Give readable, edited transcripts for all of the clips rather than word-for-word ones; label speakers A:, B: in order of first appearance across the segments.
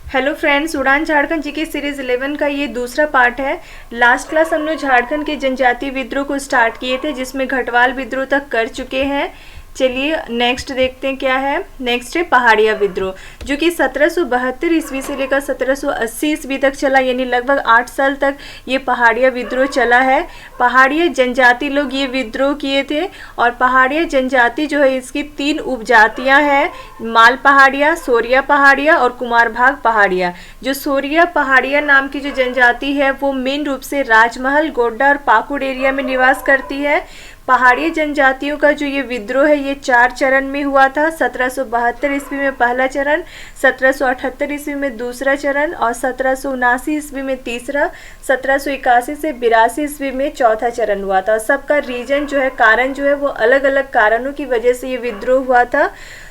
A: Hello friends, उड़ान झारखंड जी के series 11 का ये दूसरा पार्ट है। लास्ट क्लास हम लोग झारखंड के जनजातीय विद्रोह को स्टार्ट किए थे, जिसमें घटवाल विद्रोह तक कर चुके हैं। चलिए नेक्स्ट देखते हैं क्या है। नेक्स्ट है पहाड़िया विद्रोह, जो कि 1772 ईस्वी से लेकर 1780 ईस्वी तक चला, यानी लगभग 8 साल तक ये पहाड़िया विद्रोह चला है। पहाड़िया जनजाति लोग ये विद्रोह किए थे, और पहाड़िया जनजाति जो है इसकी 3 उपजातियां हैं, माल पहाड़िया, सोरिया पहाड़िया और कुमारभाग पहाड़िया। जो सोरिया पहाड़िया नाम की जो जनजाति है वो मेन रूप से राजमहल, गोड्डा और पाकुड़ एरिया में निवास करती है। पहाड़ी जनजातियों का जो ये विद्रोह है ये 4 चरण में हुआ था। 1772 ईस्वी में पहला चरण, 1778 ईस्वी में दूसरा चरण और 1779 ईस्वी में तीसरा, 1781 से 82 ईस्वी में चौथा चरण हुआ था। सबका रीजन जो है, कारण जो है वो अलग अलग कारणों की वजह से ये विद्रोह हुआ था।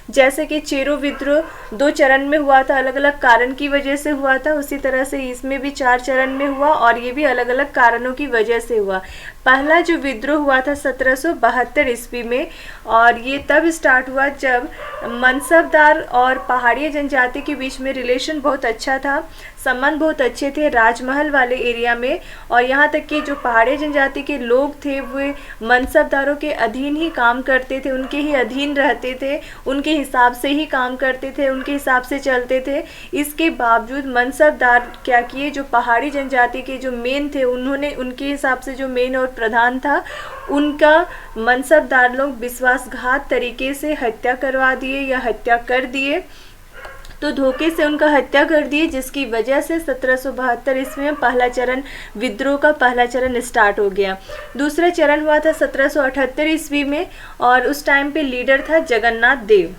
A: जैसे कि चेरो विद्रोह 2 चरण में हुआ था, अलग अलग कारण की वजह से हुआ था, उसी तरह से इसमें भी 4 चरण में हुआ और ये भी अलग अलग कारणों की वजह से हुआ। पहला जो विद्रोह हुआ था 1772 ईस्वी में, और ये तब स्टार्ट हुआ जब मनसबदार और पहाड़ी जनजाति के बीच में रिलेशन बहुत अच्छा था, संबंध बहुत अच्छे थे राजमहल वाले एरिया में। और यहाँ तक कि जो पहाड़ी जनजाति के लोग थे वे मनसबदारों के अधीन ही काम करते थे, उनके ही अधीन रहते थे, उनके हिसाब से ही काम करते थे, उनके हिसाब से चलते थे। इसके बावजूद मनसबदार क्या किए, जो पहाड़ी जनजाति के जो मेन थे उन्होंने उनके हिसाब से जो मेन और प्रधान था उनका मनसबदार लोग विश्वासघात तरीके से हत्या करवा दिए या हत्या कर दिए, तो धोखे से उनका हत्या कर दिए, जिसकी वजह से 1772 ईस्वी में पहला चरण विद्रोह का पहला चरण स्टार्ट हो गया। दूसरा चरण हुआ था 1778 ईस्वी में, और उस टाइम पे लीडर था जगन्नाथ देव।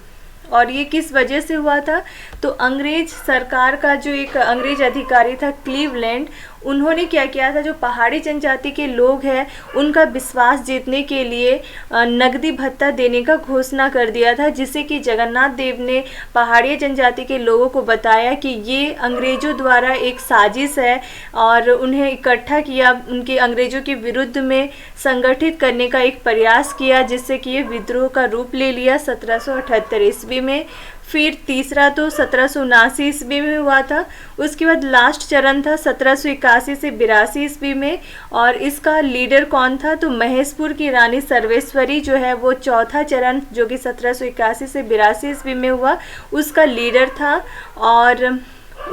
A: और ये किस वजह से हुआ था, तो अंग्रेज सरकार का जो एक अंग्रेज अधिकारी था क्लीवलैंड, उन्होंने क्या किया था, जो पहाड़ी जनजाति के लोग हैं उनका विश्वास जीतने के लिए नकदी भत्ता देने का घोषणा कर दिया था, जिससे कि जगन्नाथ देव ने पहाड़ी जनजाति के लोगों को बताया कि ये अंग्रेज़ों द्वारा एक साजिश है, और उन्हें इकट्ठा किया, उनके अंग्रेज़ों के विरुद्ध में संगठित करने का एक प्रयास किया, जिससे कि ये विद्रोह का रूप ले लिया 1778 ईस्वी में। फिर तीसरा तो 1779 ईस्वी में हुआ था। उसके बाद लास्ट चरण था 1781 से 82 ईस्वी में, और इसका लीडर कौन था, तो महेशपुर की रानी सर्वेश्वरी जो है वो चौथा चरण जो कि 1781 से 82 ईस्वी में हुआ उसका लीडर था। और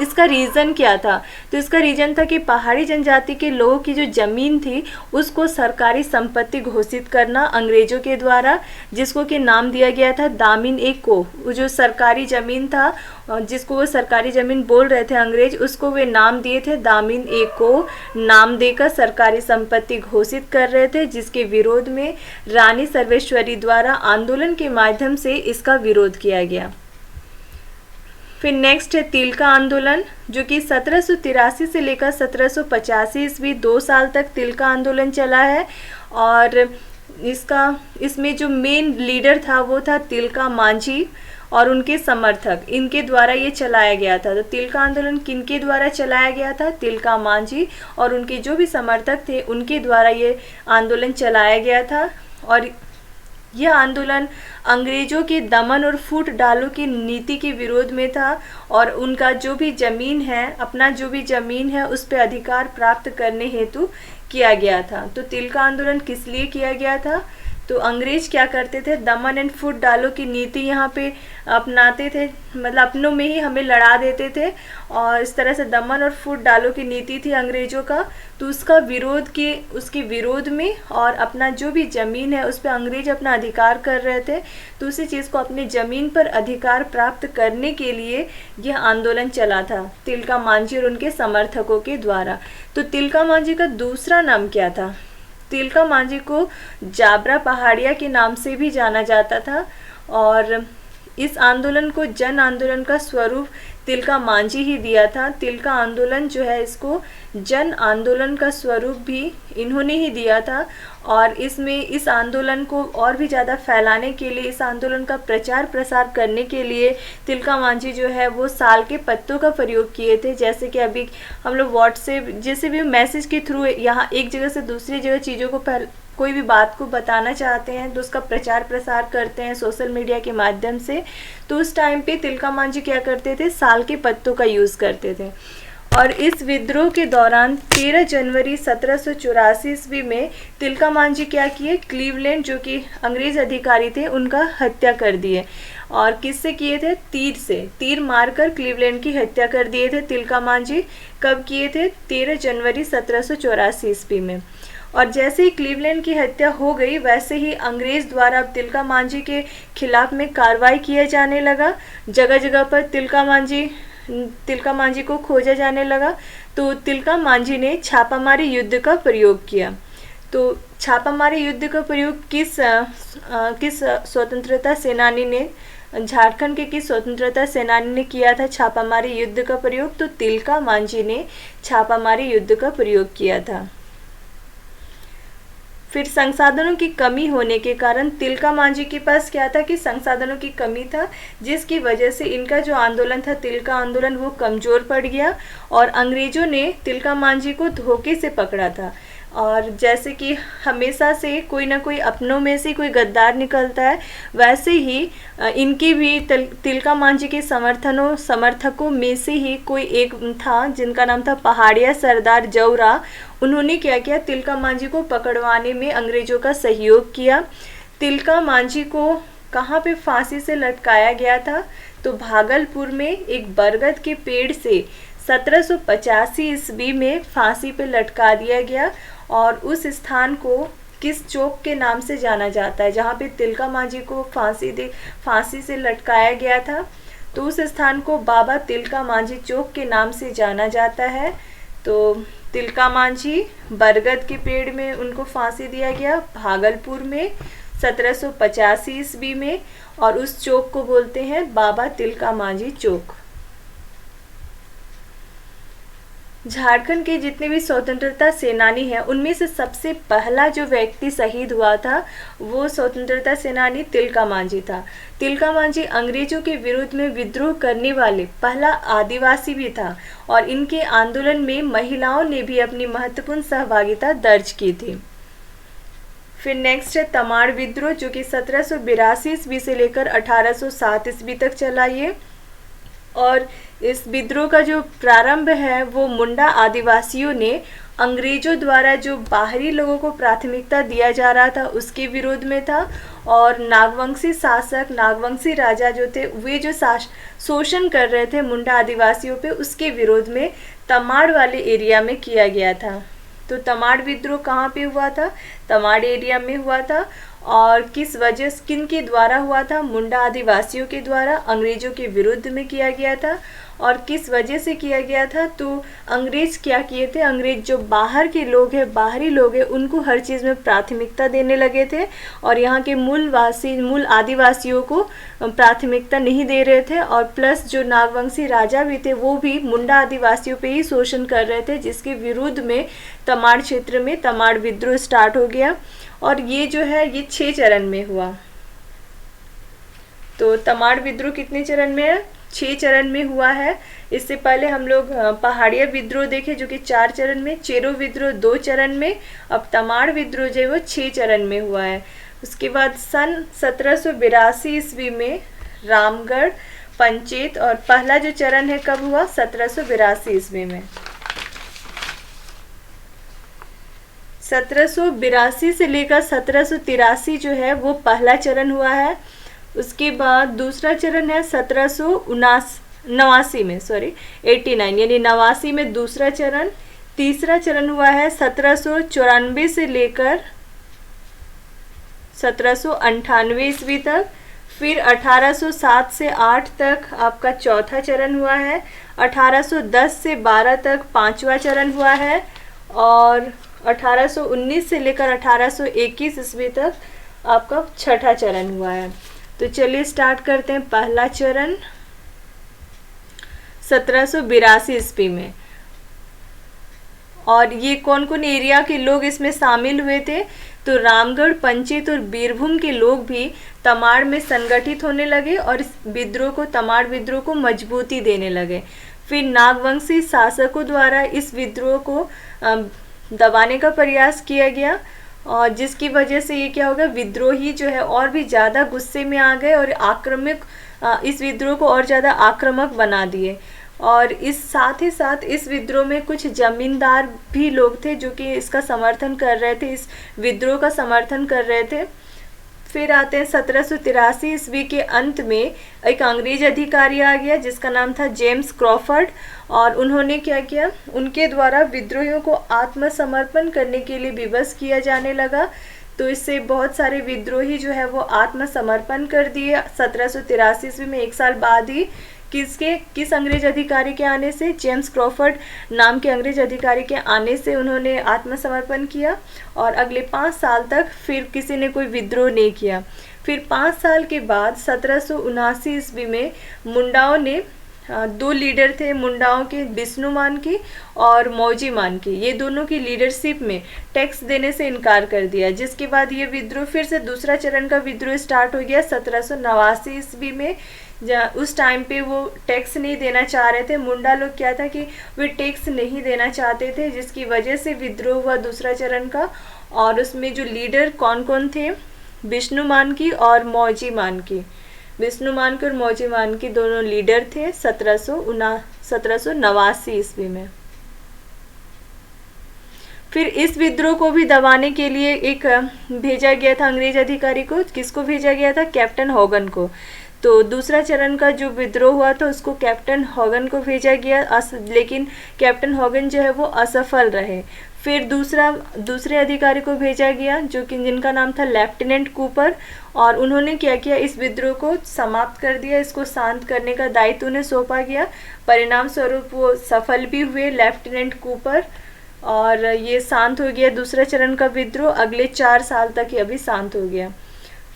A: इसका रीज़न क्या था, तो इसका रीज़न था कि पहाड़ी जनजाति के लोगों की जो ज़मीन थी उसको सरकारी संपत्ति घोषित करना अंग्रेज़ों के द्वारा, जिसको कि नाम दिया गया था दामिन ए को। वो जो सरकारी ज़मीन था, जिसको वो सरकारी ज़मीन बोल रहे थे अंग्रेज, उसको वे नाम दिए थे दामिन ए को, नाम देकर सरकारी संपत्ति घोषित कर रहे थे, जिसके विरोध में रानी सर्वेश्वरी द्वारा आंदोलन के माध्यम से इसका विरोध किया गया। फिर नेक्स्ट है तिलका आंदोलन, जो कि 1783 से लेकर 1785 ईस्वी 2 साल तक तिलका आंदोलन चला है। और इसमें जो मेन लीडर था वो था तिलका मांझी और उनके समर्थक, इनके द्वारा ये चलाया गया था। तो तिलका आंदोलन किनके द्वारा चलाया गया था, तिलका मांझी और उनके जो भी समर्थक थे उनके द्वारा ये आंदोलन चलाया गया था। और यह आंदोलन अंग्रेज़ों के दमन और फूट डालो की नीति के विरोध में था, और उनका जो भी ज़मीन है, अपना जो भी ज़मीन है उस पर अधिकार प्राप्त करने हेतु किया गया था। तो तिलका आंदोलन किस लिए किया गया था, तो अंग्रेज क्या करते थे, दमन एंड फूट डालो की नीति यहाँ पे अपनाते थे, मतलब अपनों में ही हमें लड़ा देते थे, और इस तरह से दमन और फूट डालो की नीति थी अंग्रेज़ों का। तो उसका विरोध के उसके विरोध में, और अपना जो भी ज़मीन है उस पर अंग्रेज अपना अधिकार कर रहे थे, तो उसी चीज़ को अपनी ज़मीन पर अधिकार प्राप्त करने के लिए यह आंदोलन चला था तिलका मांझी और उनके समर्थकों के द्वारा। तो तिलका मांझी का दूसरा नाम क्या था, तिलका मांझी को जाबरा पहाड़िया के नाम से भी जाना जाता था, और इस आंदोलन को जन आंदोलन का स्वरूप तिलका मांझी ही दिया था। तिलका आंदोलन जो है इसको जन आंदोलन का स्वरूप भी इन्होंने ही दिया था, और इसमें इस आंदोलन को और भी ज़्यादा फैलाने के लिए, इस आंदोलन का प्रचार प्रसार करने के लिए तिलका मांझी जो है वो साल के पत्तों का प्रयोग किए थे। जैसे कि अभी हम लोग व्हाट्सएप जैसे भी मैसेज के थ्रू यहाँ एक जगह से दूसरी जगह चीज़ों को कोई भी बात को बताना चाहते हैं तो उसका प्रचार प्रसार करते हैं सोशल मीडिया के माध्यम से, तो उस टाइम पे तिलका मांझी क्या करते थे, साल के पत्तों का यूज़ करते थे। और इस विद्रोह के दौरान 13 जनवरी 1784 ईस्वी में तिलका मांझी क्या किए, क्लीवलैंड जो कि अंग्रेज अधिकारी थे उनका हत्या कर दिए। और किससे किए थे, तीर से, तीर मारकर क्लीवलैंड की हत्या कर दिए थे तिलका मांझी। कब किए थे, 13 जनवरी 1784 ईस्वी में। और जैसे ही क्लीवलैंड की हत्या हो गई वैसे ही अंग्रेज द्वारा अब तिलका मांझी के खिलाफ में कार्रवाई किया जाने लगा। जगह जगह पर तिलका मांझी को खोजा जाने लगा। तो तिलका मांझी ने छापामारी युद्ध का प्रयोग किया। तो छापामारी युद्ध का प्रयोग किस स्वतंत्रता सेनानी ने, झारखंड के किस स्वतंत्रता सेनानी ने किया था छापामारी युद्ध का प्रयोग, तो तिलका मांझी ने छापामारी युद्ध का प्रयोग किया था। फिर संसाधनों की कमी होने के कारण तिलका मांझी के पास क्या था कि संसाधनों की कमी था, जिसकी वजह से इनका जो आंदोलन था तिलका आंदोलन वो कमज़ोर पड़ गया और अंग्रेज़ों ने तिलका मांझी को धोखे से पकड़ा था। और जैसे कि हमेशा से कोई ना कोई अपनों में से कोई गद्दार निकलता है, वैसे ही इनकी भी तिलका मांझी के समर्थकों में से ही कोई एक था जिनका नाम था पहाड़िया सरदार जौरा। उन्होंने क्या किया, तिलका मांझी को पकड़वाने में अंग्रेज़ों का सहयोग किया। तिलका मांझी को कहाँ पे फांसी से लटकाया गया था, तो भागलपुर में एक बरगद के पेड़ से 1785 ईस्वी में फांसी पे लटका दिया गया। और उस स्थान को किस चौक के नाम से जाना जाता है, जहाँ पे तिलका मांझी को फांसी से लटकाया गया था, तो उस स्थान को बाबा तिलका मांझी चौक के नाम से जाना जाता है। तो तिलका मांझी, बरगद के पेड़ में उनको फांसी दिया गया भागलपुर में 1785 ईस्वी में, और उस चौक को बोलते हैं बाबा तिलका मांझी चौक। झारखंड के जितने भी स्वतंत्रता सेनानी हैं उनमें से सबसे पहला जो व्यक्ति शहीद हुआ था वो स्वतंत्रता सेनानी तिलका मांझी था। तिलका मांझी अंग्रेजों के विरुद्ध में विद्रोह करने वाले पहला आदिवासी भी था और इनके आंदोलन में महिलाओं ने भी अपनी महत्वपूर्ण सहभागिता दर्ज की थी। फिर नेक्स्ट है तमाड़ विद्रोह, जो कि 1782 ईस्वी से लेकर 1807 ईस्वी तक चला ये। और इस विद्रोह का जो प्रारंभ है वो मुंडा आदिवासियों ने अंग्रेजों द्वारा जो बाहरी लोगों को प्राथमिकता दिया जा रहा था उसके विरोध में था। और नागवंशी शासक, नागवंशी राजा जो थे वे जो शोषण कर रहे थे मुंडा आदिवासियों पे, उसके विरोध में तमाड़ वाले एरिया में किया गया था। तो तमाड़ विद्रोह कहाँ पे हुआ था, तमाड़ एरिया में हुआ था। और किस वजह, किन के द्वारा हुआ था, मुंडा आदिवासियों के द्वारा अंग्रेजों के विरुद्ध में किया गया था। और किस वजह से किया गया था, तो अंग्रेज क्या किए थे, अंग्रेज जो बाहर के लोग हैं, बाहरी लोग हैं, उनको हर चीज़ में प्राथमिकता देने लगे थे और यहाँ के मूल आदिवासियों को प्राथमिकता नहीं दे रहे थे। और प्लस जो नागवंशी राजा भी थे वो भी मुंडा आदिवासियों पे ही शोषण कर रहे थे, जिसके विरुद्ध में तमाड़ क्षेत्र में तमाड़ विद्रोह स्टार्ट हो गया। और ये जो है ये 6 चरण में हुआ। तो तमाड़ विद्रोह कितने चरण में है, 6 चरण में हुआ है। इससे पहले हम लोग पहाड़िया विद्रोह देखे जो कि 4 चरण में, चेरो विद्रोह 2 चरण में, अब तमाड़ विद्रोह जो है वो 6 चरण में हुआ है। उसके बाद सन 1782 ईस्वी में रामगढ़ पंचेत, और पहला जो चरण है कब हुआ, 1782 ईस्वी में। 1782 से लेकर 1783 जो है वो पहला चरण हुआ है। उसके बाद दूसरा चरण है 1789 में, 89 यानी 89 में दूसरा चरण। तीसरा चरण हुआ है 1794 से लेकर 1798 ईस्वी तक। फिर 1807 से 8 तक आपका चौथा चरण हुआ है। 1810 से 12 तक 5वां चरण हुआ है। और 1819 से लेकर 1821 ईस्वी तक आपका 6ठा चरण हुआ है। तो चलिए स्टार्ट करते हैं। पहला चरण 1782 ईस्वी में, और ये कौन कौन एरिया के लोग इसमें शामिल हुए थे, तो रामगढ़ पंचेत और बीरभूम के लोग भी तमाड़ में संगठित होने लगे और इस विद्रोह को, तमाड़ विद्रोह को मजबूती देने लगे। फिर नागवंशी शासकों द्वारा इस विद्रोह को दबाने का प्रयास किया गया। और जिसकी वजह से ये क्या होगा, विद्रोही जो है और भी ज़्यादा गुस्से में आ गए और इस विद्रोह को और ज़्यादा आक्रामक बना दिए। और इस साथ ही साथ इस विद्रोह में कुछ जमींदार भी लोग थे जो कि इसका समर्थन कर रहे थे, इस विद्रोह का समर्थन कर रहे थे। फिर आते हैं 1783 ईस्वी के अंत में एक अंग्रेज अधिकारी आ गया जिसका नाम था जेम्स क्रॉफर्ड, और उन्होंने क्या किया, उनके द्वारा विद्रोहियों को आत्मसमर्पण करने के लिए विवश किया जाने लगा। तो इससे बहुत सारे विद्रोही जो है वो आत्मसमर्पण कर दिए 1783 ईस्वी में, 1 साल बाद ही। किस अंग्रेज अधिकारी के आने से, जेम्स क्रॉफर्ड नाम के अंग्रेज अधिकारी के आने से उन्होंने आत्मसमर्पण किया। और अगले 5 साल तक फिर किसी ने कोई विद्रोह नहीं किया। फिर 5 साल के बाद 1779 ईस्वी में मुंडाओं ने 2 लीडर थे मुंडाओं के, विष्णु मानकी और मौजी मानकी, ये दोनों की लीडरशिप में टैक्स देने से इनकार कर दिया, जिसके बाद ये विद्रोह फिर से दूसरा चरण का विद्रोह स्टार्ट हो गया 1789 ईस्वी में। उस टाइम पे वो टैक्स नहीं देना चाह रहे थे, मुंडा लोग क्या था कि वे टैक्स नहीं देना चाहते थे, जिसकी वजह से विद्रोह हुआ दूसरा चरण का। और उसमें जो लीडर कौन कौन थे, विष्णु मानकी और मौजी मानकी, विष्णु मानकी और मौजी मानकी दोनों लीडर थे 1789 ईस्वी में। फिर इस विद्रोह को भी दबाने के लिए एक भेजा गया था अंग्रेज अधिकारी को, किसको भेजा गया था, कैप्टन हॉगन को। तो दूसरा चरण का जो विद्रोह हुआ था उसको कैप्टन हॉगन को भेजा गया, लेकिन कैप्टन हॉगन जो है वो असफल रहे। फिर दूसरे अधिकारी को भेजा गया जो कि जिनका नाम था लेफ्टिनेंट कूपर, और उन्होंने क्या किया, इस विद्रोह को समाप्त कर दिया, इसको शांत करने का दायित्व उन्हें सौंपा गया। परिणाम स्वरूप वो सफल भी हुए लेफ्टिनेंट कूपर, और ये शांत हो गया दूसरा चरण का विद्रोह। अगले 4 साल तक ये अभी शांत हो गया।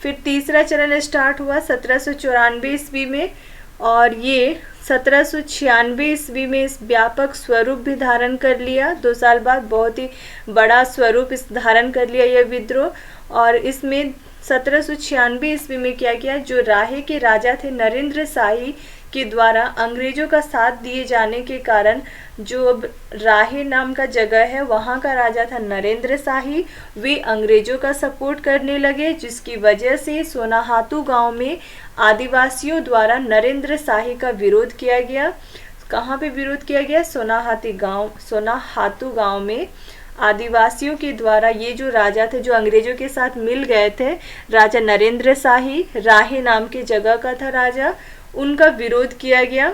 A: फिर तीसरा चरण स्टार्ट हुआ 1794 ईस्वी में, और ये 1796 ईस्वी में इस व्यापक स्वरूप भी धारण कर लिया। 2 साल बाद बहुत ही बड़ा स्वरूप इस धारण कर लिया यह विद्रोह। और इसमें 1796 ईस्वी में क्या किया, जो राहे के राजा थे नरेंद्र शाही के द्वारा अंग्रेजों का साथ दिए जाने के कारण, जो अब राहे नाम का जगह है वहाँ का राजा था नरेंद्र शाही, वे अंग्रेजों का सपोर्ट करने लगे, जिसकी वजह से सोनाहातू गांव में आदिवासियों द्वारा नरेंद्र शाही का विरोध किया गया। कहाँ पे विरोध किया गया, सोनाहातू गांव में आदिवासियों के द्वारा ये जो राजा थे जो अंग्रेजों के साथ मिल गए थे, राजा नरेंद्र शाही, राहे नाम के जगह का था राजा, उनका विरोध किया गया।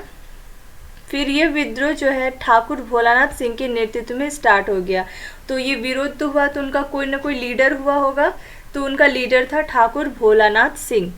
A: फिर ये विद्रोह जो है ठाकुर भोलानाथ सिंह के नेतृत्व में स्टार्ट हो गया। तो ये विरोध तो हुआ, तो उनका कोई ना कोई लीडर हुआ होगा, तो उनका लीडर था ठाकुर भोलानाथ सिंह।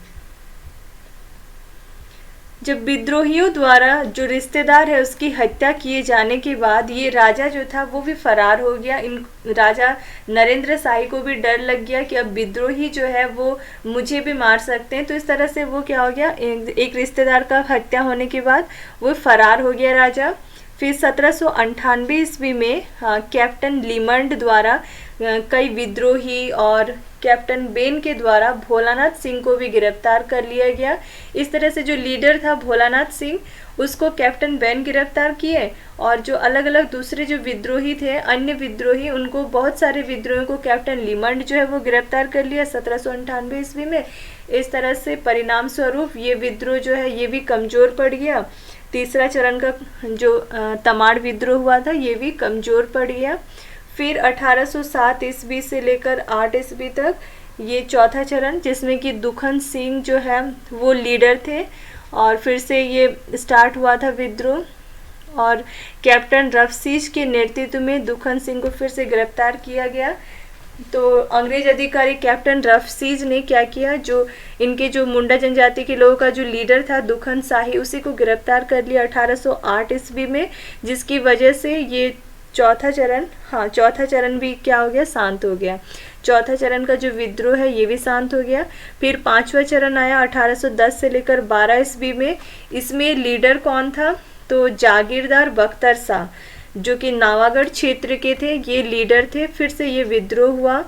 A: जब विद्रोहियों द्वारा जो रिश्तेदार है उसकी हत्या किए जाने के बाद ये राजा जो था वो भी फरार हो गया। इन राजा नरेंद्र शाही को भी डर लग गया कि अब विद्रोही जो है वो मुझे भी मार सकते हैं, तो इस तरह से वो क्या हो गया, एक रिश्तेदार का हत्या होने के बाद वो फरार हो गया राजा। फिर 1798 ईस्वी में कैप्टन लीमंड द्वारा कई विद्रोही और कैप्टन बेन के द्वारा भोलानाथ सिंह को भी गिरफ्तार कर लिया गया। इस तरह से जो लीडर था भोलानाथ सिंह, उसको कैप्टन बेन गिरफ्तार किए, और जो अलग अलग दूसरे जो विद्रोही थे, अन्य विद्रोही, उनको बहुत सारे विद्रोहियों को कैप्टन लीमंड जो है वो गिरफ्तार कर लिया 1798 ईस्वी में। इस तरह से परिणाम स्वरूप ये विद्रोह जो है ये भी कमज़ोर पड़ गया। तीसरा चरण का जो तमाड़ विद्रोह हुआ था ये भी कमज़ोर पड़ गया। फिर 1807 ईस्वी से लेकर 8 ईस्वी तक ये चौथा चरण, जिसमें कि दुखन सिंह जो है वो लीडर थे, और फिर से ये स्टार्ट हुआ था विद्रोह, और कैप्टन रफसीज के नेतृत्व में दुखन सिंह को फिर से गिरफ्तार किया गया। तो अंग्रेज अधिकारी कैप्टन रफसीज ने क्या किया, जो इनके जो मुंडा जनजाति के लोगों का जो लीडर था दुखन शाही, उसी को गिरफ्तार कर लिया 1808 ईस्वी में, जिसकी वजह से ये चौथा चरण भी क्या हो गया, शांत हो गया। चौथा चरण का जो विद्रोह है ये भी शांत हो गया। फिर 5वां चरण आया 1810 से लेकर 12 ईस्वी में। इसमें लीडर कौन था, तो जागीरदार बख्तर शाह जो कि नावागढ़ क्षेत्र के थे, ये लीडर थे। फिर से ये विद्रोह हुआ।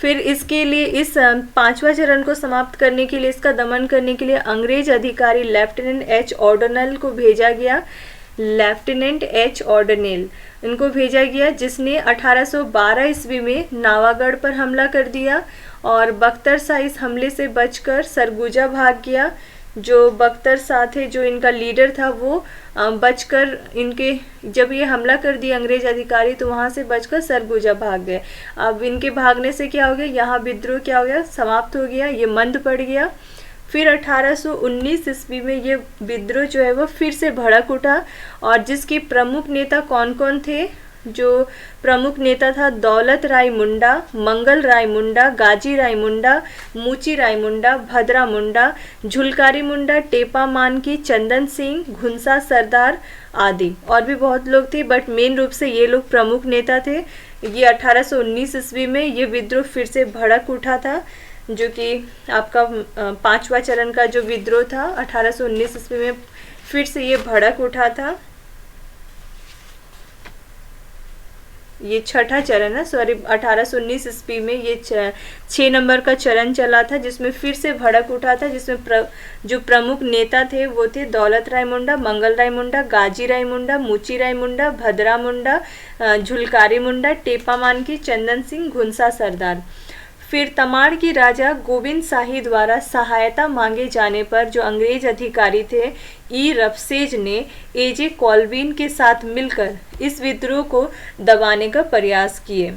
A: फिर इसके लिए इस 5वां चरण को समाप्त करने के लिए, इसका दमन करने के लिए अंग्रेज अधिकारी लेफ्टिनेंट एच ऑर्डनल को भेजा गया। लेफ्टिनेंट एच ऑर्डनेल, इनको भेजा गया, जिसने 1812 ईस्वी में नावागढ़ पर हमला कर दिया और बख्तर शाह इस हमले से बचकर सरगुजा भाग गया। जो बख्तर शाह थे, जो इनका लीडर था, वो बचकर इनके जब ये हमला कर दिया अंग्रेज अधिकारी तो वहाँ से बचकर सरगुजा भाग गए। अब इनके भागने से क्या हो गया, यहाँ विद्रोह क्या हो गया, समाप्त हो गया, ये मंद पड़ गया। फिर 1819 ईस्वी में ये विद्रोह जो है वो फिर से भड़क उठा और जिसके प्रमुख नेता कौन कौन थे, जो प्रमुख नेता था दौलत राय मुंडा, मंगल राय मुंडा, गाजी राय मुंडा, मूची राय मुंडा, भद्रा मुंडा, झुलकारी मुंडा, टेपा मानकी, चंदन सिंह, घुनसा सरदार आदि और भी बहुत लोग थे, बट मेन रूप से ये लोग प्रमुख नेता थे। ये 1819 ईस्वी में ये विद्रोह फिर से भड़क उठा था, जो कि आपका 5वां चरण का जो विद्रोह था 1819 ईस्वी में फिर से ये भड़क उठा था। ये छठा चरण है, सॉरी 1819 ईस्वी में ये 6 नंबर का चरण चला था, जिसमें फिर से भड़क उठा था, जिसमें जो प्रमुख नेता थे वो थे दौलत राय मुंडा, मंगल राय मुंडा, गाजी राय मुंडा, मूची राय मुंडा, भद्रा मुंडा, झुलकारी मुंडा, टेपा मानकी, चंदन सिंह, घुनसा सरदार। फिर तमाड़ की राजा गोविंद शाही द्वारा सहायता मांगे जाने पर जो अंग्रेज अधिकारी थे ई रफसेज ने एजे कॉल्विन के साथ मिलकर इस विद्रोह को दबाने का प्रयास किए।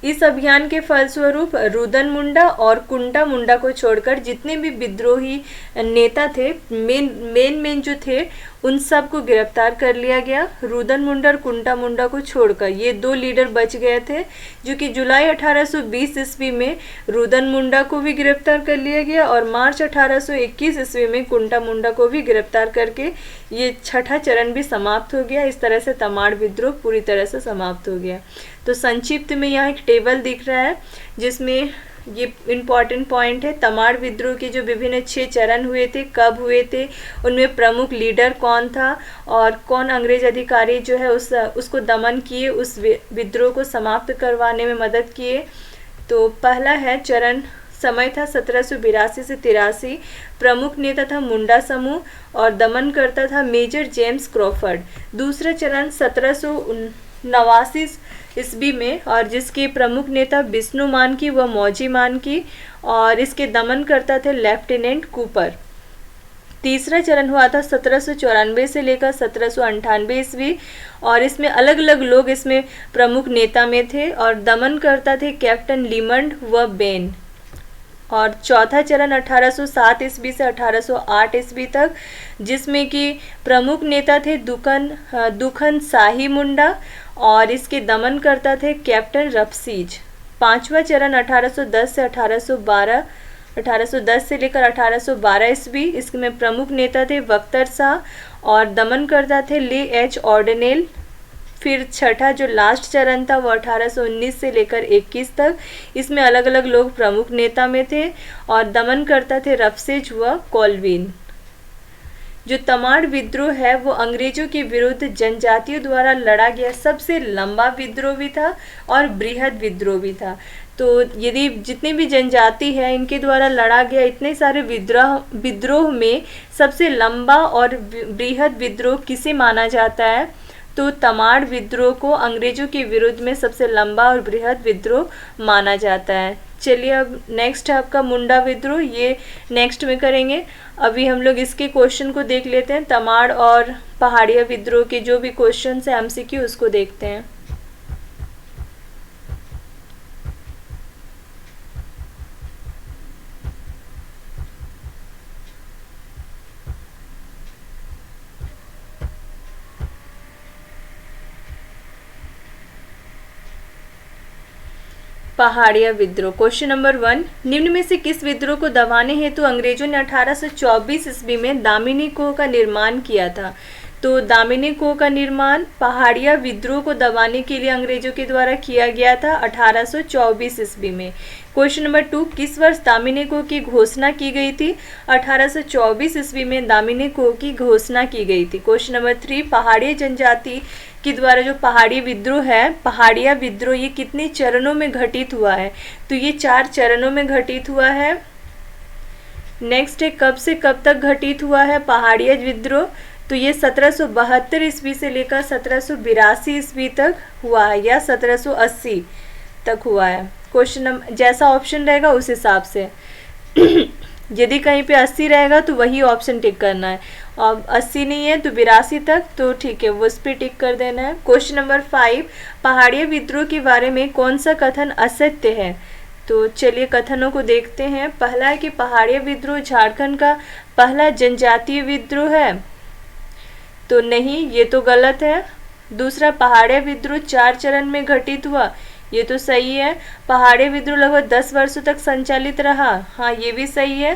A: इस अभियान के फलस्वरूप रुदन मुंडा और कुंटा मुंडा को छोड़कर जितने भी विद्रोही नेता थे, मेन जो थे, उन सब को गिरफ्तार कर लिया गया। रुदन मुंडा और कुंटा मुंडा को छोड़कर ये 2 लीडर बच गए थे, जो कि जुलाई 1820 ईस्वी में रुदन मुंडा को भी गिरफ्तार कर लिया गया और मार्च 1821 ईस्वी में कुंटा मुंडा को भी गिरफ्तार करके ये छठा चरण भी समाप्त हो गया। इस तरह से तमाड़ विद्रोह पूरी तरह से समाप्त हो गया। तो संक्षिप्त में यहाँ एक टेबल दिख रहा है जिसमें ये इम्पॉर्टेंट पॉइंट है, तमाड़ विद्रोह के जो विभिन्न 6 चरण हुए थे, कब हुए थे, उनमें प्रमुख लीडर कौन था और कौन अंग्रेज अधिकारी जो है उसको दमन किए, उस विद्रोह को समाप्त करवाने में मदद किए। तो पहला है चरण, समय था 1782 से 83, प्रमुख नेता था मुंडा समूह और दमन करता था मेजर जेम्स क्रॉफर्ड। दूसरा चरण 1789 ईस्वी में और जिसके प्रमुख नेता विष्णु मानकी व मौजी मानकी और इसके दमन करता थे लेफ्टिनेंट कूपर। तीसरा चरण हुआ था 1794 से लेकर 1798 ईस्वी और इसमें अलग अलग लोग इसमें प्रमुख नेता में थे और दमन करता थे कैप्टन लीमंड व बेन। और चौथा चरण 1807 ईस्वी से 1808 ईस्वी तक, जिसमें कि प्रमुख नेता थे दुखन शाही मुंडा और इसके दमन करता थे कैप्टन रफसीज। पांचवा चरण 1810 से 1812, 1810 से लेकर 1812 ईस्वी, इसमें प्रमुख नेता थे बख्तर शाह और दमन करता थे ले एच ऑर्डनेल। फिर छठा जो लास्ट चरण था वो 1819 से लेकर 21 तक, इसमें अलग अलग लोग प्रमुख नेता में थे और दमन करता थे रफसेज व कॉल्विन। जो तमाड़ विद्रोह है वो अंग्रेजों के विरुद्ध जनजातियों द्वारा लड़ा गया सबसे लंबा विद्रोह भी था और बृहद विद्रोह भी था। तो यदि जितने भी जनजाति है इनके द्वारा लड़ा गया इतने सारे विद्रोह में सबसे लंबा और बृहद विद्रोह किसे माना जाता है, तो तमाड़ विद्रोह को अंग्रेजों के विरुद्ध में सबसे लंबा और बृहद विद्रोह माना जाता है। चलिए अब नेक्स्ट है आपका मुंडा विद्रोह, ये नेक्स्ट में करेंगे। अभी हम लोग इसके क्वेश्चन को देख लेते हैं, तमाड़ और पहाड़िया विद्रोह के जो भी क्वेश्चन है एमसीक्यू उसको देखते हैं। पहाड़िया विद्रोह। क्वेश्चन नंबर 1, निम्न में से किस विद्रोह को दबाने हेतु अंग्रेजों ने 1824 ईस्वी में दामिनी कोह का निर्माण किया था? तो दामिनी कोह का निर्माण पहाड़िया विद्रोह को दबाने के लिए अंग्रेजों के द्वारा किया गया था 1824 ईस्वी में। क्वेश्चन नंबर 2, किस वर्ष दामिनी कोह की घोषणा की गई थी? 1824 ईस्वी में दामिनी कोह की घोषणा की गई थी। क्वेश्चन नंबर 3, पहाड़ी जनजाति के द्वारा जो पहाड़ी विद्रोह है, पहाड़िया विद्रोह, ये कितने चरणों में घटित हुआ है? तो ये 4 चरणों में घटित हुआ है। नेक्स्ट है कब से कब तक घटित हुआ है पहाड़िया विद्रोह? तो ये 1772 ईस्वी से लेकर 1782 ईस्वी तक हुआ है या 1780 तक हुआ है। क्वेश्चन नंबर जैसा ऑप्शन रहेगा उस हिसाब से यदि कहीं पे 80 रहेगा तो वही ऑप्शन टिक करना है, और 80 नहीं है तो 82 तक, तो ठीक है वो उस पर टिक कर देना है। क्वेश्चन नंबर 5, पहाड़िया विद्रोह के बारे में कौन सा कथन असत्य है? तो चलिए कथनों को देखते हैं। पहला है कि पहाड़िया विद्रोह झारखंड का पहला जनजातीय विद्रोह है, तो नहीं, ये तो गलत है। दूसरा, पहाड़िया विद्रोह 4 चरण में घटित हुआ, ये तो सही है। पहाड़िया विद्रोह लगभग 10 वर्षों तक संचालित रहा, हाँ ये भी सही है।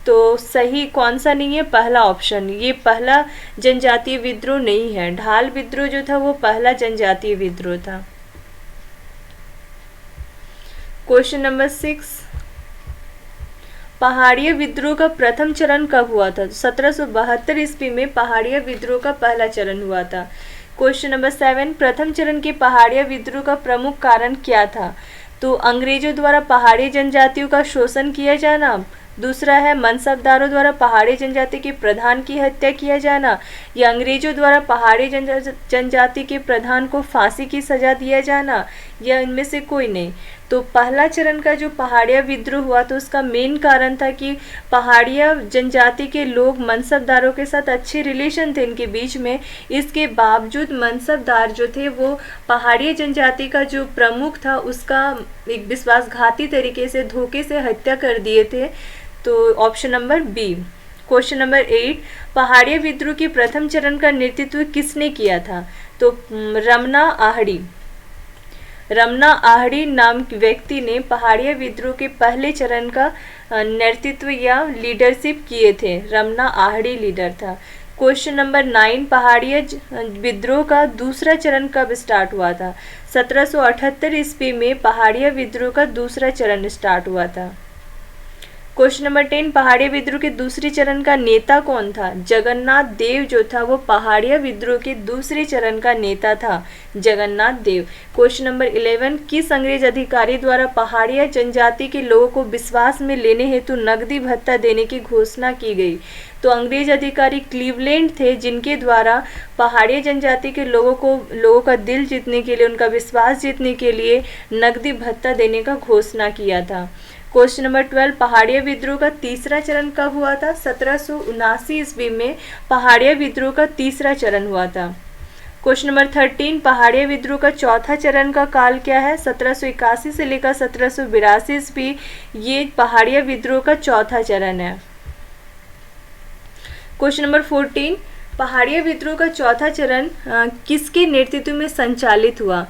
A: तो सही कौन सा नहीं है? पहला ऑप्शन, ये पहला जनजातीय विद्रोह नहीं है। ढाल विद्रोह जो था वो पहला जनजातीय विद्रोह था। क्वेश्चन नंबर 6, पहाड़िया विद्रोह का प्रथम चरण कब हुआ था? 1772 ईस्वी में पहाड़िया विद्रोह का पहला चरण हुआ था। क्वेश्चन नंबर 7, प्रथम चरण के पहाड़िया विद्रोह का प्रमुख कारण क्या था? तो अंग्रेजों द्वारा पहाड़ी जनजातियों का शोषण किया जाना। दूसरा है मनसबदारों द्वारा पहाड़ी जनजाति के प्रधान की हत्या किया जाना, या अंग्रेजों द्वारा पहाड़ी जनजाति के प्रधान को फांसी की सजा दिया जाना, या इनमें से कोई नहीं। तो पहला चरण का जो पहाड़िया विद्रोह हुआ तो उसका मेन कारण था कि पहाड़िया जनजाति के लोग मनसबदारों के साथ अच्छे रिलेशन थे इनके बीच में, इसके बावजूद मनसबदार जो थे वो पहाड़िया जनजाति का जो प्रमुख था उसका एक विश्वासघाती तरीके से धोखे से हत्या कर दिए थे। तो option number B. Question number 8, पहाड़िया विद्रोह के प्रथम चरण का नेतृत्व किसने किया था? तो रमना आहड़ी नाम व्यक्ति ने पहाड़िया विद्रोह के पहले चरण का नेतृत्व या लीडरशिप किए थे। रमना आहड़ी लीडर था। क्वेश्चन नंबर 9, पहाड़िया विद्रोह का दूसरा चरण कब स्टार्ट हुआ था? 1778 ईस्वी में पहाड़िया विद्रोह का दूसरा चरण स्टार्ट हुआ था। क्वेश्चन नंबर 10, पहाड़िया विद्रोह के दूसरे चरण का नेता कौन था? जगन्नाथ देव जो था वो पहाड़िया विद्रोह के दूसरे चरण का नेता था, जगन्नाथ देव। क्वेश्चन नंबर 11, किस अंग्रेज अधिकारी द्वारा पहाड़िया जनजाति के लोगों को विश्वास में लेने हेतु नकदी भत्ता देने की घोषणा की गई? तो अंग्रेज अधिकारी क्लीवलैंड थे जिनके द्वारा पहाड़िया जनजाति के लोगों का दिल जीतने के लिए, उनका विश्वास जीतने के लिए नकदी भत्ता देने का घोषणा किया था। क्वेश्चन नंबर 12, पहाड़िया विद्रोह का तीसरा चरण कब हुआ था? 1779 ईस्वी में पहाड़िया विद्रोह का तीसरा चरण हुआ था। क्वेश्चन नंबर 13, पहाड़िया विद्रोह का चौथा चरण का काल क्या है? 1781 से लेकर 1782 ईस्वी, ये पहाड़िया विद्रोह का चौथा चरण है। क्वेश्चन नंबर 14, पहाड़िया विद्रोह का चौथा चरण किसके नेतृत्व में संचालित हुआ?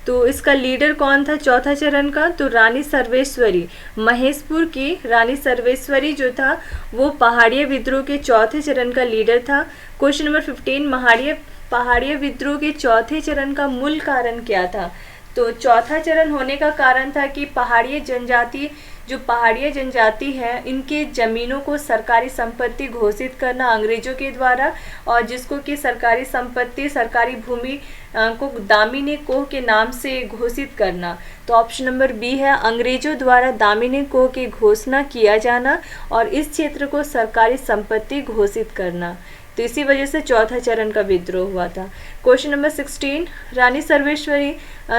A: तो इसका लीडर कौन था चौथा चरण का? तो रानी सर्वेश्वरी, महेशपुर की रानी सर्वेश्वरी जो था वो पहाड़िया विद्रोह के चौथे चरण का लीडर था। क्वेश्चन नंबर 15, पहाड़िया विद्रोह के चौथे चरण का मूल कारण क्या था? तो चौथा चरण होने का कारण था कि पहाड़िया जनजाति है इनके ज़मीनों को सरकारी संपत्ति घोषित करना अंग्रेजों के द्वारा, और जिसको कि सरकारी संपत्ति, सरकारी भूमि को दामिनी कोह के नाम से घोषित करना। तो ऑप्शन नंबर बी है, अंग्रेजों द्वारा दामिनी कोह की घोषणा किया जाना और इस क्षेत्र को सरकारी संपत्ति घोषित करना। तो इसी वजह से चौथा चरण का विद्रोह हुआ था। क्वेश्चन नंबर 16,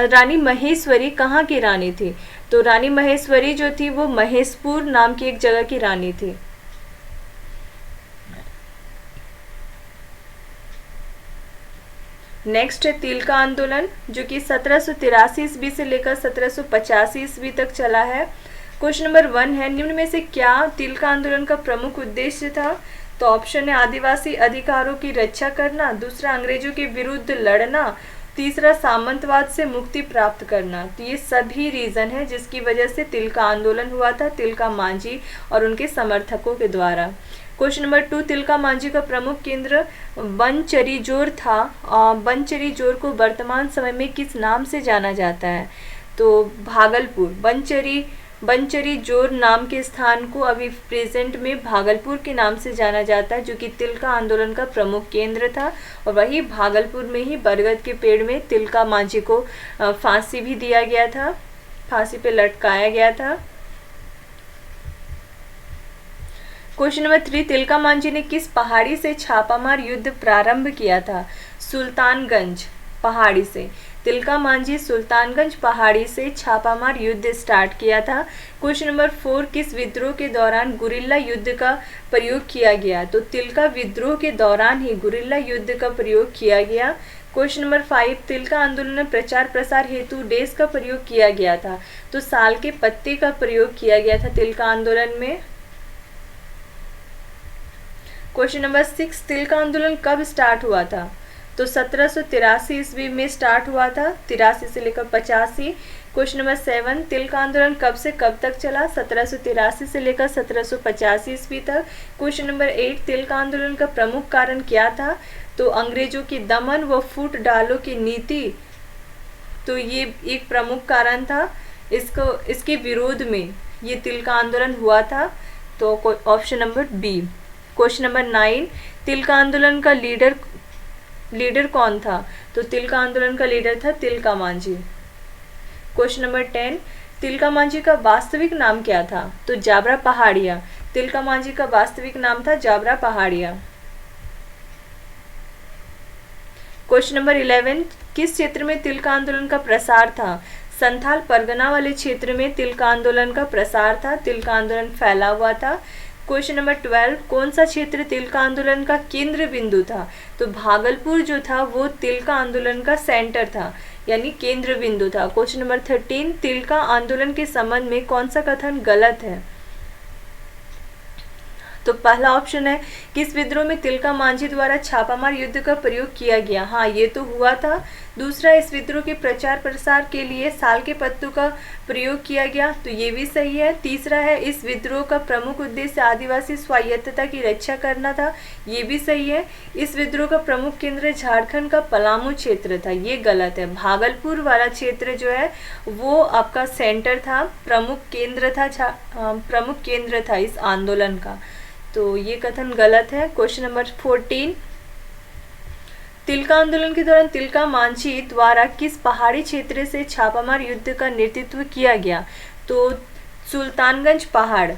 A: रानी महेश्वरी कहाँ की रानी थी? तो रानी महेश्वरी जो थी वो महेशपुर नाम की एक जगह की रानी थी। नेक्स्ट है तिलका आंदोलन जो कि 1783 ईस्वी से लेकर 1785 ईस्वी तक चला है। क्वेश्चन नंबर 1 है, निम्न में से क्या तिलका आंदोलन का प्रमुख उद्देश्य था? तो ऑप्शन है आदिवासी अधिकारों की रक्षा करना, दूसरा अंग्रेजों के विरुद्ध लड़ना, तीसरा सामंतवाद से मुक्ति प्राप्त करना। तो ये सभी रीजन है जिसकी वजह से तिलका आंदोलन हुआ था तिलका मांझी और उनके समर्थकों के द्वारा। क्वेश्चन नंबर 2, तिलका मांझी का प्रमुख केंद्र बनचरीजोर था। बनचरीजोर को वर्तमान समय में किस नाम से जाना जाता है? तो भागलपुर, बनचरीजोर नाम के स्थान को अभी प्रेजेंट में भागलपुर के नाम से जाना जाता है, जो कि तिलका आंदोलन का प्रमुख केंद्र था। और वही भागलपुर में ही बरगद के पेड़ में तिलका मांझी को फांसी भी दिया गया था, फांसी पे लटकाया गया था। क्वेश्चन नंबर 3, तिलका मांझी ने किस पहाड़ी से छापामार युद्ध प्रारंभ किया था? सुल्तानगंज पहाड़ी से। तिलका मांझी सुल्तानगंज पहाड़ी से छापामार युद्ध स्टार्ट किया था। क्वेश्चन नंबर 4, किस विद्रोह के दौरान गुरिल्ला युद्ध का प्रयोग किया गया? तो तिलका विद्रोह के दौरान ही गुरिल्ला युद्ध का प्रयोग किया गया। क्वेश्चन नंबर 5, तिलका आंदोलन में प्रचार प्रसार हेतु डेस का प्रयोग किया गया था? तो साल के पत्ते का प्रयोग किया गया था तिलका आंदोलन में। क्वेश्चन नंबर 6, तिलका आंदोलन कब स्टार्ट हुआ था? तो 1783 ईस्वी में स्टार्ट हुआ था, 83 से लेकर 85। क्वेश्चन नंबर 7, तिलका आंदोलन कब से कब तक चला? 1783 से लेकर 1785 ईस्वी तक। क्वेश्चन नंबर 8, तिलका आंदोलन का प्रमुख कारण क्या था? तो अंग्रेजों की दमन व फूट डालो की नीति, तो ये एक प्रमुख कारण था। इसके विरोध में ये तिलका आंदोलन हुआ था, तो option number B. Question number 9, Tilka आंदोलन का लीडर कौन था? तो तिलका आंदोलन का लीडर था तिलका मांझी। क्वेश्चन नंबर 10, तिलका मांझी का वास्तविक नाम क्या था? तो जाबरा पहाड़िया। तिलका मांझी का वास्तविक नाम था जाबरा पहाड़िया। क्वेश्चन नंबर 11, किस क्षेत्र में तिलका आंदोलन का प्रसार था? संथाल परगना वाले क्षेत्र में तिलका आंदोलन का प्रसार था, तिलका आंदोलन फैला हुआ था। क्वेश्चन नंबर 12, कौन सा क्षेत्र तिलका आंदोलन का केंद्र बिंदु था? तो भागलपुर जो था वो तिलका आंदोलन का सेंटर था, यानी केंद्र बिंदु था। क्वेश्चन नंबर 13, तिलका आंदोलन के संबंध में कौन सा कथन गलत है? तो पहला ऑप्शन है, किस विद्रोह में तिलका मांझी द्वारा छापामार युद्ध का प्रयोग किया गया? हाँ, ये तो हुआ था। दूसरा, इस विद्रोह के प्रचार प्रसार के लिए साल के पत्तों का प्रयोग किया गया, तो ये भी सही है। तीसरा है, इस विद्रोह का प्रमुख उद्देश्य आदिवासी स्वायत्तता की रक्षा करना था, ये भी सही है। इस विद्रोह का प्रमुख केंद्र झारखंड का पलामू क्षेत्र था, ये गलत है। भागलपुर वाला क्षेत्र जो है वो आपका सेंटर था, प्रमुख केंद्र था इस आंदोलन का, तो ये कथन गलत है। क्वेश्चन नंबर 14, तिलका आंदोलन के दौरान तिलका मांझी द्वारा किस पहाड़ी क्षेत्र से छापामार युद्ध का नेतृत्व किया गया? तो सुल्तानगंज पहाड़।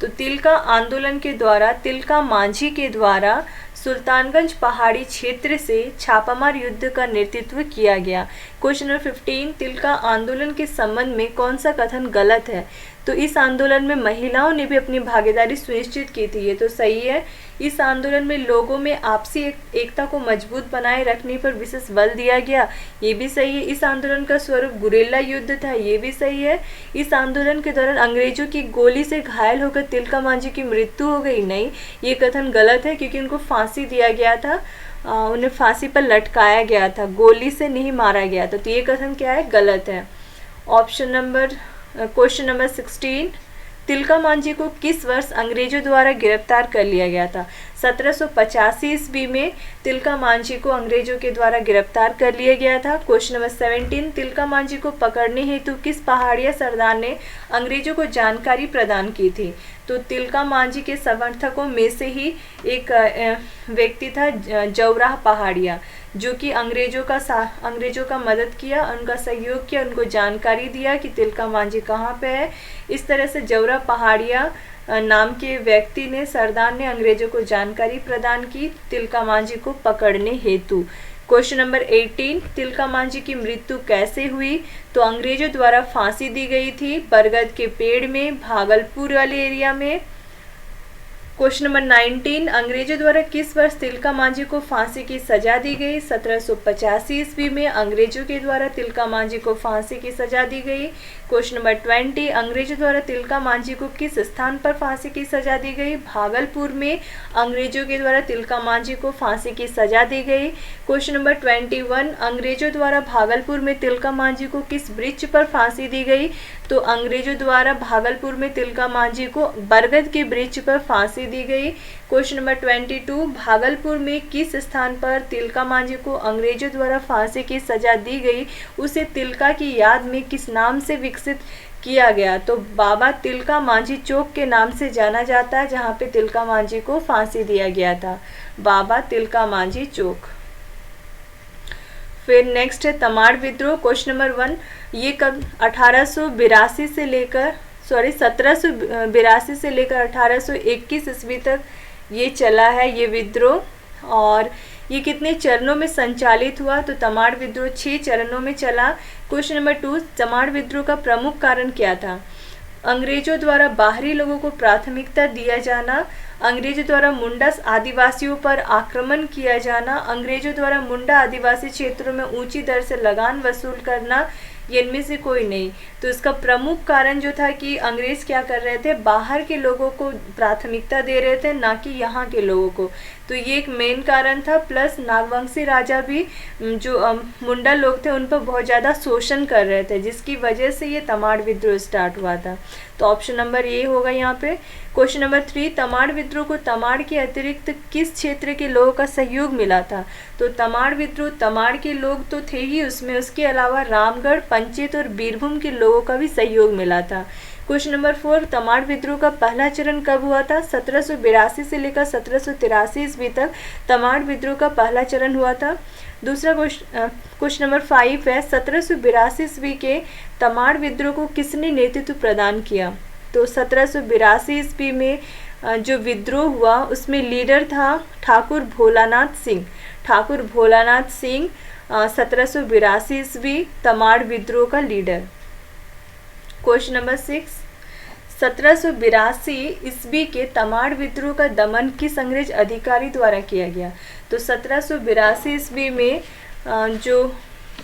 A: तो तिलका आंदोलन के द्वारा तिलका मांझी के द्वारा सुल्तानगंज पहाड़ी क्षेत्र से छापामार युद्ध का नेतृत्व किया गया। क्वेश्चन नंबर 15, तिलका आंदोलन के संबंध में कौन सा कथन गलत है? तो इस आंदोलन में महिलाओं ने भी अपनी भागीदारी सुनिश्चित की थी, ये तो सही है। इस आंदोलन में लोगों में आपसी एकता को मजबूत बनाए रखने पर विशेष बल दिया गया, ये भी सही है। इस आंदोलन का स्वरूप गुरिल्ला युद्ध था, ये भी सही है। इस आंदोलन के दौरान अंग्रेजों की गोली से घायल होकर तिलका मांझी की मृत्यु हो गई, नहीं, ये कथन गलत है, क्योंकि उनको फांसी दिया गया था, उन्हें फांसी पर लटकाया गया था, गोली से नहीं मारा गया था, तो ये कथन क्या है? गलत है। क्वेश्चन नंबर 16, तिलका मांझी को किस वर्ष अंग्रेजों द्वारा गिरफ्तार कर लिया गया था? 1785 ईस्वी में तिलका मांझी को अंग्रेजों के द्वारा गिरफ्तार कर लिया गया था। क्वेश्चन नंबर 17, तिलका मांझी को पकड़ने हेतु किस पहाड़िया सरदार ने अंग्रेजों को जानकारी प्रदान की थी? तो तिलका मांझी के समर्थकों में से ही एक व्यक्ति था जौराह पहाड़िया, जो कि अंग्रेजों का मदद किया, उनका सहयोग किया, उनको जानकारी दिया कि तिलका मांझी कहाँ पे है। इस तरह से जौराह पहाड़िया नाम के व्यक्ति ने, सरदार ने अंग्रेजों को जानकारी प्रदान की तिलका मांझी को पकड़ने हेतु। क्वेश्चन नंबर 18, तिलका मांझी की मृत्यु कैसे हुई? तो अंग्रेजों द्वारा फांसी दी गई थी बरगद के पेड़ में, भागलपुर वाले एरिया में। क्वेश्चन नंबर 19, अंग्रेजों द्वारा किस वर्ष तिलका मांझी को फांसी की सजा दी गई? 1785 ईस्वी में अंग्रेजों के द्वारा तिलका मांझी को फांसी की सजा दी गई। क्वेश्चन नंबर 20, अंग्रेजों द्वारा तिलका मांझी को किस स्थान पर फांसी की सजा दी गई? भागलपुर में अंग्रेजों के द्वारा तिलका मांझी को फांसी की सजा दी गई। क्वेश्चन नंबर 21, अंग्रेजों द्वारा भागलपुर में तिलका मांझी को किस वृक्ष पर फांसी दी गई? तो अंग्रेजों द्वारा भागलपुर में तिलका मांझी को बरगद के वृक्ष पर फांसी दी गई। क्वेश्चन नंबर 22, भागलपुर में किस स्थान पर तिलका मांझी को अंग्रेजों द्वारा फांसी की सजा दी गई, उसे तिलका की याद में किस नाम से विकसित किया गया? तो बाबा तिलका मांझी चौक के नाम से जाना जाता है, जहाँ पे तिलका मांझी को फांसी दिया गया था, बाबा तिलका मांझी चौक। फिर नेक्स्ट है तमाड़ विद्रोह। क्वेश्चन नंबर 1, ये कब 1882 से लेकर सॉरी 1782 से लेकर 1821 ईस्वी तक ये चला है ये विद्रोह। और ये कितने चरणों में संचालित हुआ, तो तमाड़ विद्रोह 6 चरणों में चला। क्वेश्चन नंबर 2, तमाड़ विद्रोह का प्रमुख कारण क्या था? अंग्रेजों द्वारा बाहरी लोगों को प्राथमिकता दिया जाना, अंग्रेजों द्वारा मुंडा आदिवासियों पर आक्रमण किया जाना, अंग्रेजों द्वारा मुंडा आदिवासी क्षेत्रों में ऊंची दर से लगान वसूल करना, ये इनमें से कोई नहीं। तो इसका प्रमुख कारण जो था कि अंग्रेज क्या कर रहे थे, बाहर के लोगों को प्राथमिकता दे रहे थे, ना कि यहाँ के लोगों को। तो ये एक मेन कारण था। प्लस नागवंशी राजा भी जो मुंडा लोग थे उन पर बहुत ज़्यादा शोषण कर रहे थे, जिसकी वजह से ये तमाड़ विद्रोह स्टार्ट हुआ था। तो ऑप्शन नंबर ए होगा यहाँ पे। क्वेश्चन नंबर 3, तमाड़ विद्रोह को तमाड़ के अतिरिक्त किस क्षेत्र के लोगों का सहयोग मिला था? तो तमाड़ विद्रोह, तमाड़ के लोग तो थे ही उसमें, उसके अलावा रामगढ़, पंचित और बीरभूम के लोगों का भी सहयोग मिला था। क्वेश्चन नंबर 4, तमाड़ विद्रोह का पहला चरण कब हुआ था? 1782 से लेकर 1783 ईस्वी तक तमाड़ विद्रोह का पहला चरण हुआ था। दूसरा क्वेश्चन नंबर 5 है, 1782 ईस्वी के तमाड़ विद्रोह को किसने नेतृत्व प्रदान किया? तो 1782 ईस्वी में जो विद्रोह हुआ उसमें लीडर था ठाकुर भोलानाथ सिंह। ठाकुर भोलानाथ सिंह 1782 ईस्वी तमाड़ विद्रोह का लीडर। क्वेश्चन नंबर 6, 1782 ईस्वी के तमाड़ विद्रोह का दमन किस अंग्रेज अधिकारी द्वारा किया गया? तो 1782 ईस्वी में जो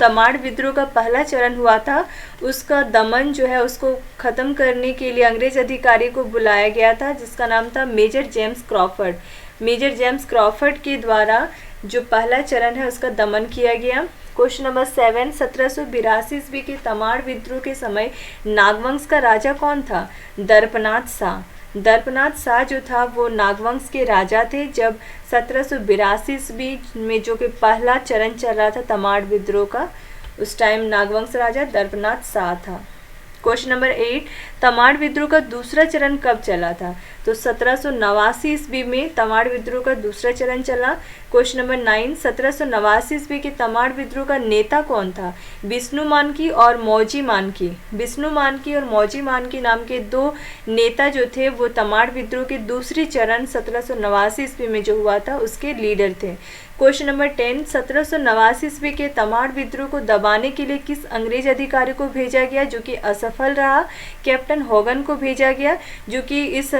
A: तमाड़ विद्रोह का पहला चरण हुआ था उसका दमन जो है उसको ख़त्म करने के लिए अंग्रेज अधिकारी को बुलाया गया था, जिसका नाम था major James Crawford. Major James Crawford के द्वारा जो पहला चरण है उसका दमन किया गया। क्वेश्चन नंबर 7, 1782 ईस्वी के तमाड़ विद्रोह के समय नागवंश का राजा कौन था? दर्पनाथ शाह। दर्पनाथ शाह जो था वो नागवंश के राजा थे जब 1782 ईस्वी में जो कि पहला चरण चल रहा था तमाड़ विद्रोह का, उस टाइम नागवंश राजा दर्पनाथ शाह था। क्वेश्चन नंबर 8, तमाड़ विद्रोह का दूसरा चरण कब चला था? तो 1789 ईस्वी में तमाड़ विद्रोह का दूसरा चरण चला। क्वेश्चन नंबर 9, 1789 ईस्वी के तमाड़ विद्रोह का नेता कौन था? विष्णु मानकी और मौजी मानकी। विष्णु मानकी और मौजी मानकी नाम के दो नेता जो थे वो तमाड़ विद्रोह के दूसरी चरण 1789 ईस्वी में जो हुआ था उसके लीडर थे। क्वेश्चन नंबर 10, 1789 ईस्वी के तमाड़ विद्रोह को दबाने के लिए किस अंग्रेज अधिकारी को भेजा गया जो कि असफल रहा? कैप्टन होगन को भेजा गया, जो कि इस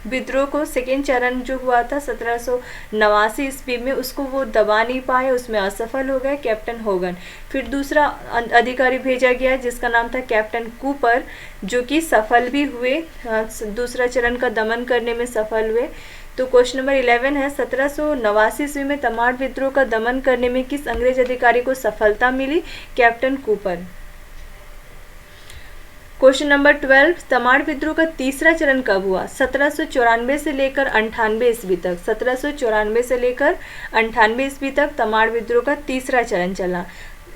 A: विद्रोह को सेकेंड चरण जो हुआ था 1789 ईस्वी में उसको वो दबा नहीं पाए, उसमें असफल हो गए कैप्टन होगन। फिर दूसरा अधिकारी भेजा गया जिसका नाम था कैप्टन कूपर, जो कि सफल भी हुए, दूसरा चरण का दमन करने में सफल हुए। तो क्वेश्चन नंबर 11 है, 1789 ईस्वी में तमाड़ विद्रोह का दमन करने में किस अंग्रेज अधिकारी को सफलता मिली? Captain Cooper. Question number 12, Tamar विद्रोह का तीसरा चरण कब हुआ? 1794 से लेकर 98 ईस्वी तक। 1794 से लेकर 98 ईस्वी तक तमाड़ विद्रोह का तीसरा चरण चला।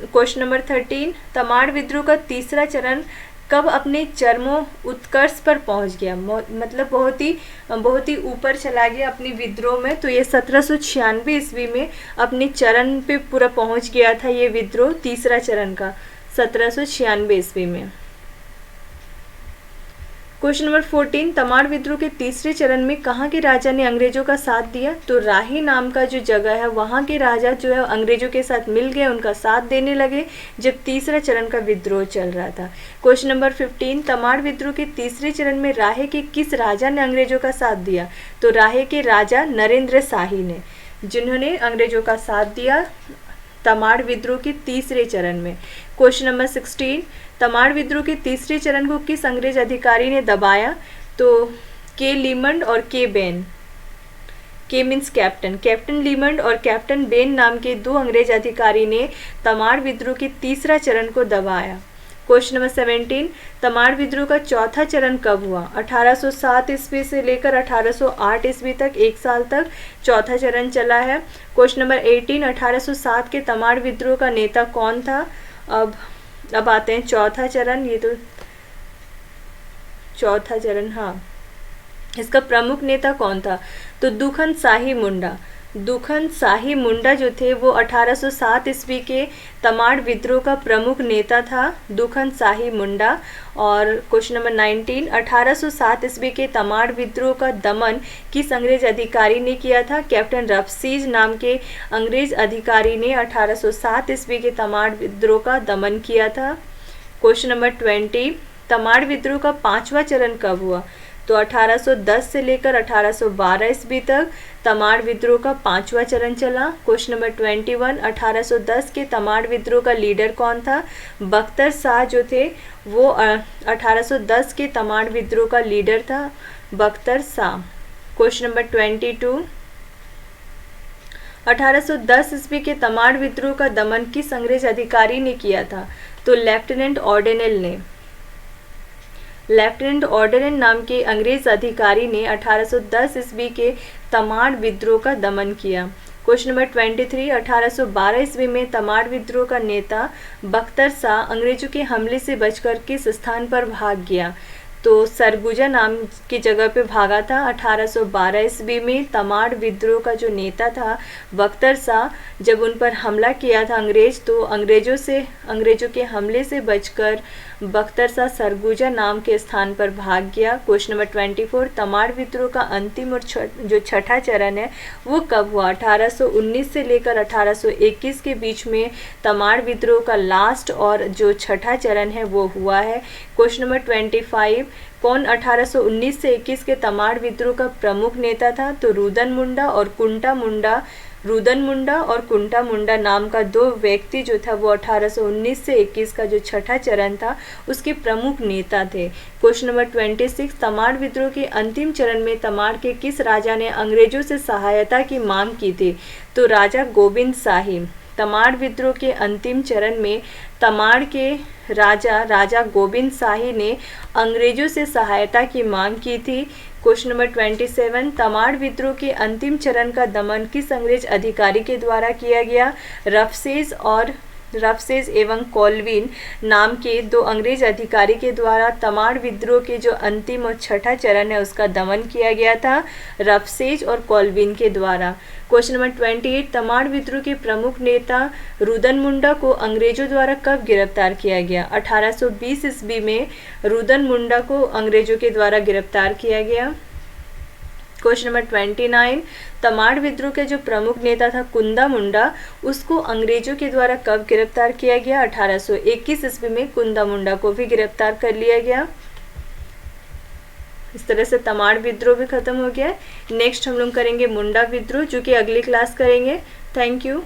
A: क्वेश्चन नंबर 13, तमाड़ विद्रोह का तीसरा चरण कब अपने चरमों उत्कर्ष पर पहुंच गया? मतलब बहुत ही ऊपर चला गया अपनी विद्रोह में। तो ये 1796 ईस्वी में अपने चरण पे पूरा पहुंच गया था ये विद्रोह तीसरा चरण का, 1796 ईस्वी में। क्वेश्चन नंबर 14, तमाड़ विद्रोह के तीसरे चरण में कहाँ के राजा ने अंग्रेजों का साथ दिया? तो राही नाम का जो जगह है वहाँ के राजा जो है अंग्रेजों के साथ मिल गए, उनका साथ देने लगे जब तीसरा चरण का विद्रोह चल रहा था। क्वेश्चन नंबर 15, तमाड़ विद्रोह के तीसरे चरण में राहे के किस राजा ने अंग्रेजों का साथ दिया? तो राहे के राजा नरेंद्र शाही ने, जिन्होंने अंग्रेजों का साथ दिया तमाड़ विद्रोह के तीसरे चरण में। क्वेश्चन नंबर 16, तमाड़ विद्रोह के तीसरे चरण को किस अंग्रेज अधिकारी ने दबाया? तो के लीमंड और के बेन। के मीन्स कैप्टन। कैप्टन लीमंड और कैप्टन बेन नाम के दो अंग्रेज अधिकारी ने तमाड़ विद्रोह के तीसरा चरण को दबाया। क्वेश्चन नंबर 17, तमाड़ विद्रोह का चौथा चरण कब हुआ? 1807 ईस्वी से लेकर 1808 ईस्वी तक, एक साल तक चौथा चरण चला है। क्वेश्चन नंबर 18, 1807 के तमाड़ विद्रोह का नेता कौन था? अब आते हैं चौथा चरण। ये तो चौथा चरण, हाँ, इसका प्रमुख नेता कौन था? तो दुखन शाही मुंडा। दुखन शाही मुंडा जो थे वो 1807 ईस्वी के तमाड़ विद्रोह का प्रमुख नेता था, दुखन शाही मुंडा। और क्वेश्चन नंबर 19, 1807 ईस्वी के तमाड़ विद्रोह का दमन किस अंग्रेज अधिकारी ने किया था? कैप्टन रफसीज नाम के अंग्रेज अधिकारी ने 1807 ईस्वी के तमाड़ विद्रोह का दमन किया था। क्वेश्चन नंबर 20, तमाड़ विद्रोह का 5वां चरण कब हुआ? तो 1810 से लेकर 1812 ईस्वी तक तमाड़ विद्रोह का 5वां चरण चला। क्वेश्चन नंबर 21, 1810 के तमाड़ विद्रोह का लीडर कौन था? बख्तर शाह जो थे वो 1810 के तमाड़ विद्रोह का लीडर था, बख्तर शाह। क्वेश्चन नंबर 22, 1810 ईस्वी के तमाड़ विद्रोह का दमन किस अंग्रेज अधिकारी ने किया था? तो लेफ्टिनेंट ऑर्डिनल ने। लेफ्टिनेंट ऑर्डिनल नाम के अंग्रेज अधिकारी ने 1810 ईस्वी के तमाड़ विद्रोह का दमन किया। क्वेश्चन नंबर 23, 1812 ईस्वी में तमाड़ विद्रोह का नेता बख्तर शाह अंग्रेजों के हमले से बचकर किस स्थान पर भाग गया? तो सरगुजा नाम की जगह पे भागा था। 1812 ईस्वी में तमाड़ विद्रोह का जो नेता था बख्तर शाह, जब उन पर हमला किया था अंग्रेज, तो अंग्रेजों के हमले से बचकर बख्तर शाह सरगुजा नाम के स्थान पर भाग गया। क्वेश्चन नंबर 24, तमाड़ विद्रोह का अंतिम और जो छठा चरण है वो कब हुआ? 1819 से लेकर 1821 के बीच में तमाड़ विद्रोह का लास्ट और जो छठा चरण है वो हुआ है। क्वेश्चन नंबर 25, कौन 1819 से 21 के तमाड़ विद्रोह का प्रमुख नेता था? तो रुदन मुंडा और कुंटा मुंडा। रुदन मुंडा और कुंटा मुंडा नाम का दो व्यक्ति जो था वो 1819 से 21 का जो छठा चरण था उसके प्रमुख नेता थे। क्वेश्चन नंबर 26, तमाड़ विद्रोह के अंतिम चरण में तमाड़ के किस राजा ने अंग्रेजों से सहायता की मांग की थी? तो राजा गोविंद शाही। तमाड़ विद्रोह के अंतिम चरण में तमाड़ के राजा गोविंद शाही ने अंग्रेजों से सहायता की मांग की थी। क्वेश्चन नंबर 27, तमाड़ विद्रोह के अंतिम चरण का दमन किस अंग्रेज अधिकारी के द्वारा किया गया? रफसेज एवं कॉल्विन नाम के दो अंग्रेज अधिकारी के द्वारा तमाड़ विद्रोह के जो अंतिम और छठा चरण है उसका दमन किया गया था, रफसेज और कॉल्विन के द्वारा। क्वेश्चन नंबर 28, तमाड़ विद्रोह के प्रमुख नेता रुदन मुंडा को अंग्रेजों द्वारा कब गिरफ्तार किया गया? 1820 ईस्वी में रुदन मुंडा को अंग्रेजों के द्वारा गिरफ्तार किया गया। क्वेश्चन नंबर 29, तमाड़ विद्रोह के जो प्रमुख नेता था कुंदा मुंडा, उसको अंग्रेजों के द्वारा कब गिरफ्तार किया गया? 1821 ईस्वी में कुंदा मुंडा को भी गिरफ्तार कर लिया गया। इस तरह से तमाड़ विद्रोह भी खत्म हो गया है। नेक्स्ट हम लोग करेंगे मुंडा विद्रोह, जो कि अगली क्लास करेंगे। Thank you.